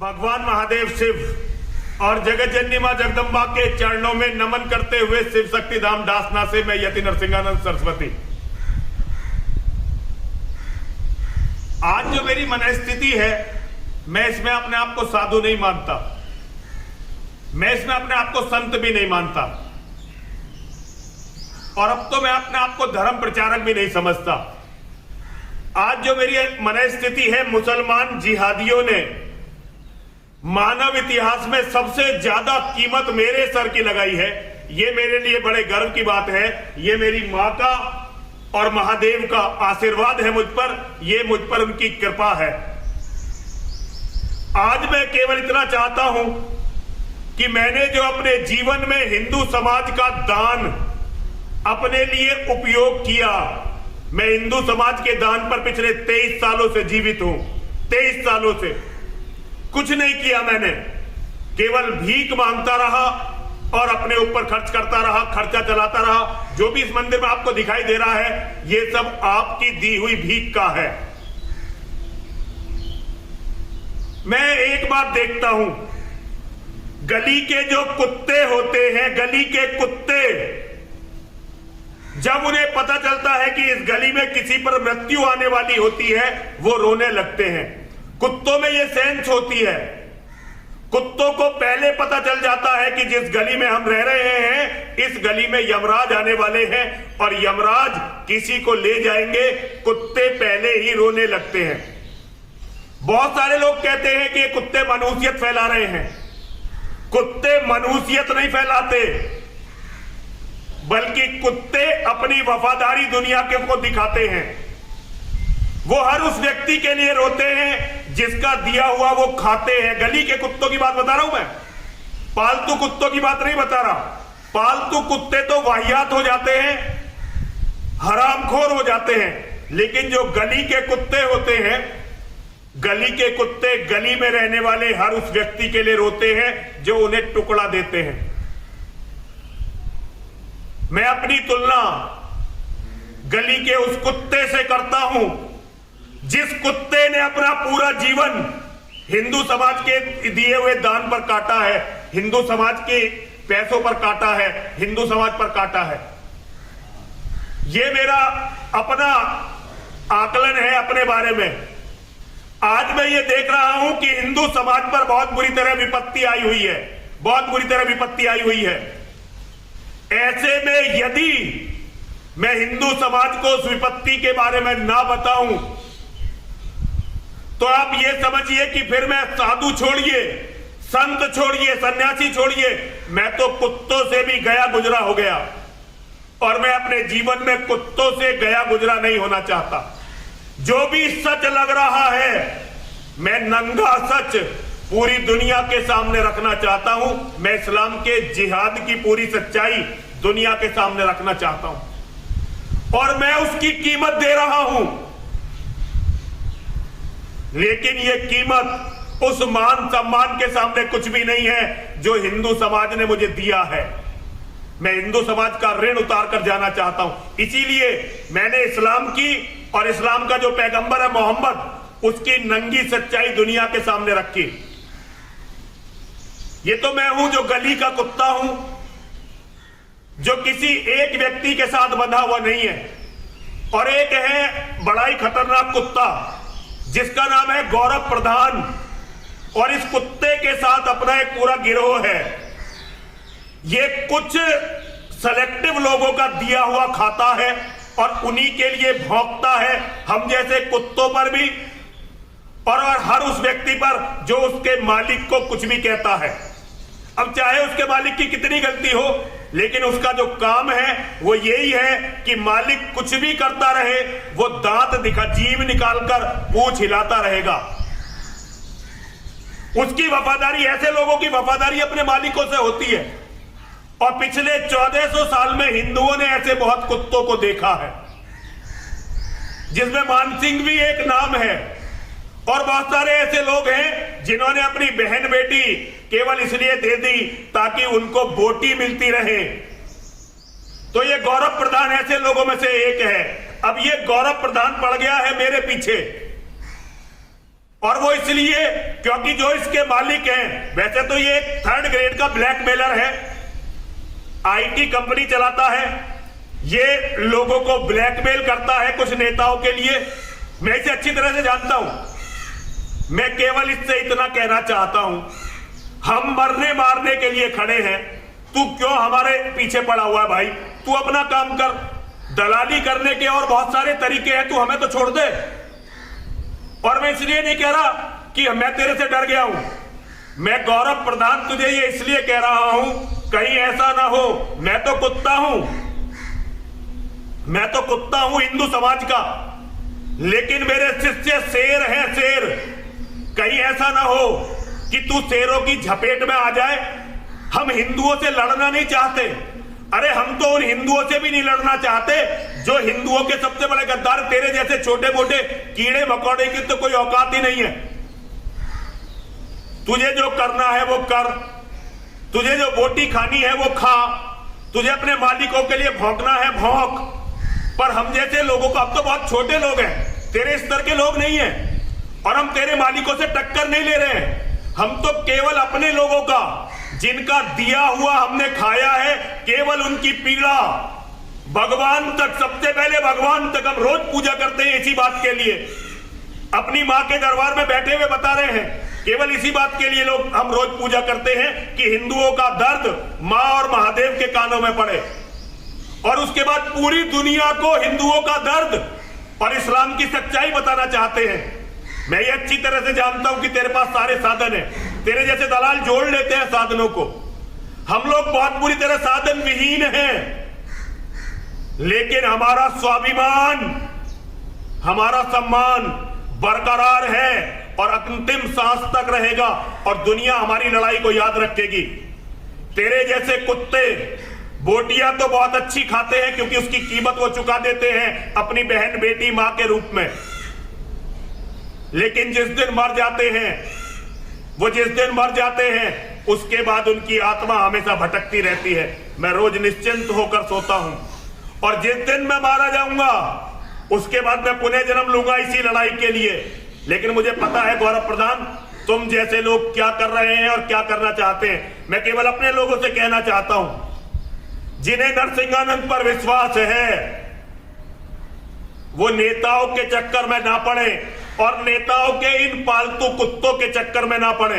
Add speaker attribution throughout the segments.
Speaker 1: भगवान महादेव शिव और जगत जननी मां जगदम्बा के चरणों में नमन करते हुए शिव शक्ति धाम डासना से मैं यति नरसिंहानंद सरस्वती। आज जो मेरी मनस्थिति है, मैं इसमें अपने आप को साधु नहीं मानता, मैं इसमें अपने आप को संत भी नहीं मानता, और अब तो मैं अपने आप को धर्म प्रचारक भी नहीं समझता। आज जो मेरी मनस्थिति है, मुसलमान जिहादियों ने मानव इतिहास में सबसे ज्यादा कीमत मेरे सर की लगाई है। ये मेरे लिए बड़े गर्व की बात है। ये मेरी मां का और महादेव का आशीर्वाद है मुझ पर, ये मुझ पर उनकी कृपा है। आज मैं केवल इतना चाहता हूं कि मैंने जो अपने जीवन में हिंदू समाज का दान अपने लिए उपयोग किया, मैं हिंदू समाज के दान पर पिछले 23 सालों से जीवित हूं। 23 सालों से कुछ नहीं किया मैंने, केवल भीख मांगता रहा और अपने ऊपर खर्च करता रहा, खर्चा चलाता रहा। जो भी इस मंदिर में आपको दिखाई दे रहा है, ये सब आपकी दी हुई भीख का है। मैं एक बात देखता हूं, गली के जो कुत्ते होते हैं, गली के कुत्ते, जब उन्हें पता चलता है कि इस गली में किसी पर मृत्यु आने वाली होती है, वो रोने लगते हैं। कुत्तों में ये सेंस होती है। कुत्तों को पहले पता चल जाता है कि जिस गली में हम रह रहे हैं, इस गली में यमराज आने वाले हैं और यमराज किसी को ले जाएंगे। कुत्ते पहले ही रोने लगते हैं। बहुत सारे लोग कहते हैं कि ये कुत्ते मनुष्यत फैला रहे हैं। कुत्ते मनुष्यत नहीं फैलाते, बल्कि कुत्ते अपनी वफादारी दुनिया के को दिखाते हैं। वो हर उस व्यक्ति के लिए रोते हैं जिसका दिया हुआ वो खाते हैं। गली के कुत्तों की बात बता रहा हूं मैं, पालतू कुत्तों की बात नहीं बता रहा। पालतू कुत्ते तो वाहियात हो जाते हैं, हरामखोर हो जाते हैं, लेकिन जो गली के कुत्ते होते हैं, गली के कुत्ते गली में रहने वाले हर उस व्यक्ति के लिए रोते हैं जो उन्हें टुकड़ा देते हैं। मैं अपनी तुलना गली के उस कुत्ते से करता हूं जिस कुत्ते ने अपना पूरा जीवन हिंदू समाज के दिए हुए दान पर काटा है, हिंदू समाज के पैसों पर काटा है, हिंदू समाज पर काटा है। यह मेरा अपना आकलन है अपने बारे में। आज मैं ये देख रहा हूं कि हिंदू समाज पर बहुत बुरी तरह विपत्ति आई हुई है, बहुत बुरी तरह विपत्ति आई हुई है। ऐसे में यदि मैं हिंदू समाज को उस विपत्ति के बारे में ना बताऊं, तो आप ये समझिए कि फिर मैं साधु छोड़िए, संत छोड़िए, सन्यासी छोड़िए, मैं तो कुत्तों से भी गया गुजरा हो गया। और मैं अपने जीवन में कुत्तों से गया गुजरा नहीं होना चाहता। जो भी सच लग रहा है, मैं नंगा सच पूरी दुनिया के सामने रखना चाहता हूं। मैं इस्लाम के जिहाद की पूरी सच्चाई दुनिया के सामने रखना चाहता हूं, और मैं उसकी कीमत दे रहा हूं। लेकिन यह कीमत उस मान सम्मान के सामने कुछ भी नहीं है जो हिंदू समाज ने मुझे दिया है। मैं हिंदू समाज का ऋण उतार कर जाना चाहता हूं। इसीलिए मैंने इस्लाम की और इस्लाम का जो पैगंबर है मोहम्मद, उसकी नंगी सच्चाई दुनिया के सामने रखी। ये तो मैं हूं जो गली का कुत्ता हूं, जो किसी एक व्यक्ति के साथ बंधा हुआ नहीं है। और एक है बड़ा ही खतरनाक कुत्ता जिसका नाम है गौरव प्रधान, और इस कुत्ते के साथ अपना एक पूरा गिरोह है। ये कुछ सेलेक्टिव लोगों का दिया हुआ खाता है और उन्हीं के लिए भौंकता है, हम जैसे कुत्तों पर भी और हर उस व्यक्ति पर जो उसके मालिक को कुछ भी कहता है। अब चाहे उसके मालिक की कितनी गलती हो, लेकिन उसका जो काम है वो यही है कि मालिक कुछ भी करता रहे, वो दांत दिखा जीभ निकालकर पूंछ हिलाता रहेगा। उसकी वफादारी, ऐसे लोगों की वफादारी अपने मालिकों से होती है। और पिछले 1400 साल में हिंदुओं ने ऐसे बहुत कुत्तों को देखा है, जिसमें मानसिंह भी एक नाम है। और बहुत सारे ऐसे लोग हैं जिन्होंने अपनी बहन बेटी केवल इसलिए दे दी ताकि उनको बोटी मिलती रहे। तो ये गौरव प्रधान ऐसे लोगों में से एक है। अब ये गौरव प्रधान पड़ गया है मेरे पीछे, और वो इसलिए क्योंकि जो इसके मालिक हैं, वैसे तो ये एक 3rd ग्रेड का ब्लैकमेलर है, आईटी कंपनी चलाता है, ये लोगों को ब्लैकमेल करता है कुछ नेताओं के लिए। मैं इसे अच्छी तरह से जानता हूं। मैं केवल इससे इतना कहना चाहता हूं, हम मरने मारने के लिए खड़े हैं, तू क्यों हमारे पीछे पड़ा हुआ है भाई? तू अपना काम कर। दलाली करने के और बहुत सारे तरीके हैं, तू हमें तो छोड़ दे। और मैं इसलिए नहीं कह रहा कि मैं तेरे से डर गया हूं, मैं गौरव प्रधान तुझे ये इसलिए कह रहा हूं कहीं ऐसा ना हो। मैं तो कुत्ता हूं, मैं तो कुत्ता हूं हिंदू समाज का, लेकिन मेरे शिष्य शेर हैं, शेर। कहीं ऐसा ना हो कि तू शेरों की झपेट में आ जाए। हम हिंदुओं से लड़ना नहीं चाहते, अरे हम तो उन हिंदुओं से भी नहीं लड़ना चाहते जो हिंदुओं के सबसे बड़े गद्दार। तेरे जैसे छोटे मोटे कीड़े मकोड़े की तो कोई औकात ही नहीं है। तुझे जो करना है वो कर, तुझे जो बोटी खानी है वो खा, तुझे अपने मालिकों के लिए भौंकना है भौंक। पर हम जैसे लोगों को, अब तो बहुत छोटे लोग हैं, तेरे स्तर के लोग नहीं हैं, और हम तेरे मालिकों से टक्कर नहीं ले रहे हैं। हम तो केवल अपने लोगों का, जिनका दिया हुआ हमने खाया है, केवल उनकी पीड़ा, भगवान तक, सबसे पहले भगवान तक हम रोज पूजा करते हैं इसी बात के लिए। अपनी मां के दरबार में बैठे हुए बता रहे हैं, केवल इसी बात के लिए लोग हम रोज पूजा करते हैं कि हिंदुओं का दर्द मां और महादेव के कानों में पड़े। और उसके बाद पूरी दुनिया को हिंदुओं का दर्द और इस्लाम की सच्चाई बताना चाहते हैं। मैं ये अच्छी तरह से जानता हूं कि तेरे पास सारे साधन हैं, तेरे जैसे दलाल जोड़ लेते हैं साधनों को। हम लोग बहुत बुरी तरह साधन विहीन हैं, लेकिन हमारा स्वाभिमान, हमारा सम्मान बरकरार है और अंतिम सांस तक रहेगा, और दुनिया हमारी लड़ाई को याद रखेगी। तेरे जैसे कुत्ते बोटियां तो बहुत अच्छी खाते हैं क्योंकि उसकी कीमत वो चुका देते हैं अपनी बहन बेटी मां के रूप में, लेकिन जिस दिन मर जाते हैं, वो जिस दिन मर जाते हैं, उसके बाद उनकी आत्मा हमेशा भटकती रहती है। मैं रोज निश्चिंत होकर सोता हूं, और जिस दिन मैं मारा जाऊंगा उसके बाद मैं पुनः जन्म लूंगा इसी लड़ाई के लिए। लेकिन मुझे पता है गौरव प्रधान, तुम जैसे लोग क्या कर रहे हैं और क्या करना चाहते हैं। मैं केवल अपने लोगों से कहना चाहता हूं, जिन्हें नरसिंहानंद पर विश्वास है, वो नेताओं के चक्कर में ना पड़े, और नेताओं के इन पालतू कुत्तों के चक्कर में ना पड़े।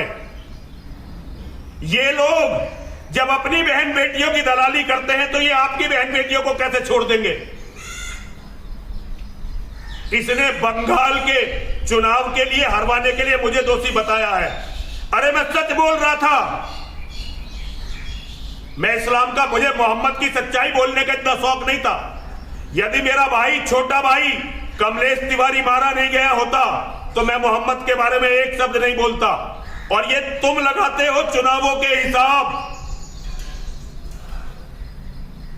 Speaker 1: ये लोग जब अपनी बहन बेटियों की दलाली करते हैं, तो ये आपकी बहन बेटियों को कैसे छोड़ देंगे? इसने बंगाल के चुनाव के लिए हरवाने के लिए मुझे दोषी बताया है। अरे मैं सच बोल रहा था, मैं इस्लाम का, मुझे मोहम्मद की सच्चाई बोलने का इतना शौक नहीं था। यदि मेरा भाई, छोटा भाई कमलेश तिवारी मारा नहीं गया होता तो मैं मोहम्मद के बारे में एक शब्द नहीं बोलता। और ये तुम लगाते हो चुनावों के हिसाब,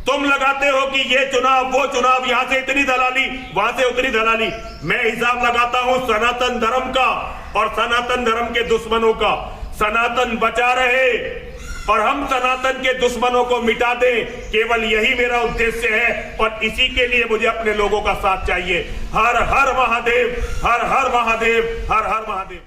Speaker 1: तुम लगाते हो कि ये चुनाव वो चुनाव, यहां से इतनी दलाली, वहां से उतनी दलाली। मैं हिसाब लगाता हूं सनातन धर्म का और सनातन धर्म के दुश्मनों का। सनातन बचा रहे और हम सनातन के दुश्मनों को मिटा दें, केवल यही मेरा उद्देश्य है, और इसी के लिए मुझे अपने लोगों का साथ चाहिए। हर हर महादेव, हर हर महादेव, हर हर महादेव।